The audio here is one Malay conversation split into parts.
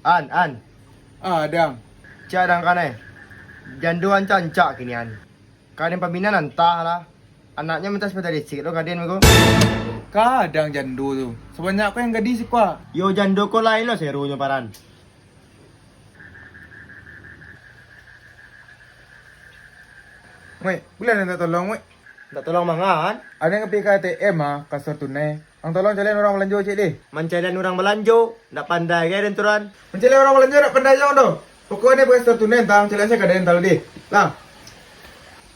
An. Ah, dang. Cadang kan Janduan cancak kinian. Kadang pembina nantah lah. Anaknya minta sepeda listrik lo kadang aku. Kadang jandu tu. Sebanyak aku yang gadis sih kuah. Yo jandu ko lain lo serunya paran. Weh, boleh minta tolong, weh. Tak tolong mangan. Ada yang pergi ke ATM kasar tunai. Ang tolong cariin orang belanja cik deh. Mencarian orang belanjo. Tak pandai kaya dan turan. Mencari orang belanja nak pandai jangan tu. Pokoknya pergi kasar tunai, tang cari saya kadang tahu deh. Lah.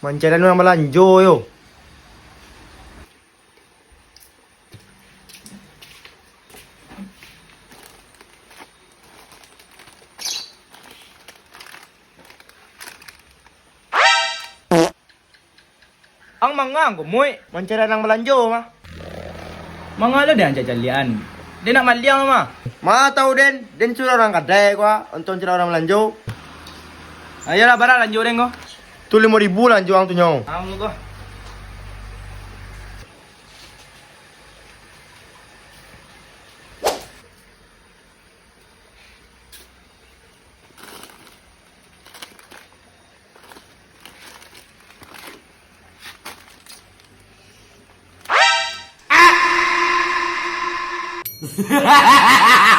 Mencarian orang belanjo yo. Ang mangang kumoy. Mencarian orang belanjo mah. Mangala dia anjak jalian. Dia nak maliang mah. Ma tahu den suruh orang kadai gua untuk cari orang belanjo. Ayolah barang lanjut deng ko. Tu 5.000 lanjo ang tu nyaw. Kamu ko. Hahaha.